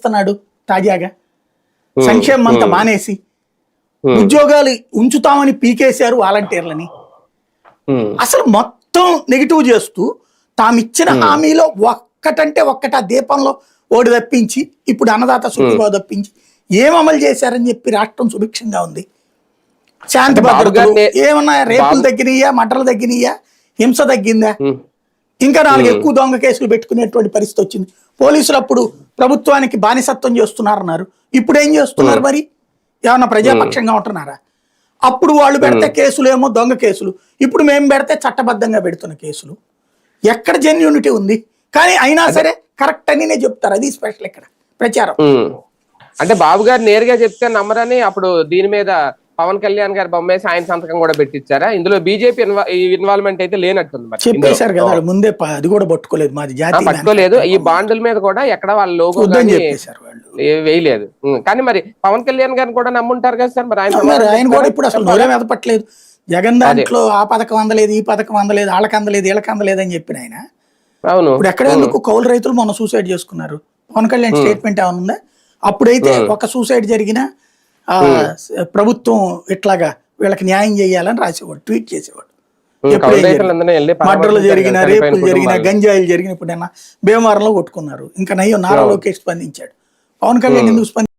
చేస్తున్నాడు తాజాగా? సంక్షేమం అంతా మానేసి ఉద్యోగాలు ఉంచుతామని పీకేశారు వాలంటీర్లని. అసలు మొత్తం నెగిటివ్ చేస్తూ తామిచ్చిన హామీలో ఒక్కటంటే ఒక్కట దీపంలో ఓడి తప్పించి ఇప్పుడు అన్నదాత సుఖీభావ తప్పించి ఏం అమలు చేశారని చెప్పి రాష్ట్రం సుభిక్షంగా ఉంది. శాంతి భద్రతలు ఏమన్నా రేపులు తగ్గినాయా, మటర్లు తగ్గినాయా, హింస తగ్గిందా? ఇంకా 4 ఎక్కువ దొంగ కేసులు పెట్టుకునేటువంటి పరిస్థితి వచ్చింది. పోలీసులు అప్పుడు ప్రభుత్వానికి బానిసత్వం చేస్తున్నారన్నారు, ఇప్పుడు ఏం చేస్తున్నారు? మరి ఏమన్నా ప్రజాపక్షంగా ఉంటున్నారా? అప్పుడు వాళ్ళు పెడితే కేసులు ఏమో దొంగ కేసులు, ఇప్పుడు మేము పెడితే చట్టబద్ధంగా పెడుతున్న కేసులు. ఎక్కడ జెన్యూనిటీ ఉంది? కానీ అయినా సరే కరెక్ట్ అని చెప్తారు. అది స్పెషల్ ఇక్కడ ప్రచారం. అంటే బాబు గారు నేరుగా చెప్తే నమ్మరని అప్పుడు దీని మీద పవన్ కళ్యాణ్ గారు బొమ్మేసి ఆయన సంతకం కూడా పెట్టించారా? ఇందులో బీజేపీ ఇన్వాల్వ్మెంట్ అయితే లేనట్టుంది. చెప్పేశారు కదా ముందే, అది కూడా పట్టుకోలేదు, మాది జాతి పట్టుకోలేదు. ఈ బాండుల మీద కూడా ఎక్కడ వాళ్ళ లోగో వేయలేదు. కానీ మరి పవన్ కళ్యాణ్ గారిని కూడా నమ్ముంటారు కదా సార్? మరి ఆయన కూడా ఇప్పుడు అసలు నోరే మెదపట్లేదు. జగన్ దాంట్లో ఆ పథకం అందలేదు, ఈ పథకం అందలేదు, వాళ్ళకి అందలేదు, వీళ్ళకి అందలేదు అని చెప్పిన ఆయన అవును ఇప్పుడు ఎక్కడ ఎందుకు కౌలు రైతులు మొన్న సూసైడ్ చేసుకున్నారు? పవన్ కళ్యాణ్ స్టేట్మెంట్ ఏమైనా ఉందా? అప్పుడైతే ఒక సూసైడ్ జరిగినా ప్రభుత్వం ఇట్లాగా వీళ్ళకి న్యాయం చేయాలని రాసేవాడు, ట్వీట్ చేసేవాడు. మర్డర్లు జరిగిన, రేపులు జరిగిన, గంజాయిలు జరిగిన, ఇప్పుడు భీమవరంలో కొట్టుకున్నారు. ఇంకా నయ్యో నారా లోకేష్ స్పందించాడు, పవన్ కళ్యాణ్ ఎందుకు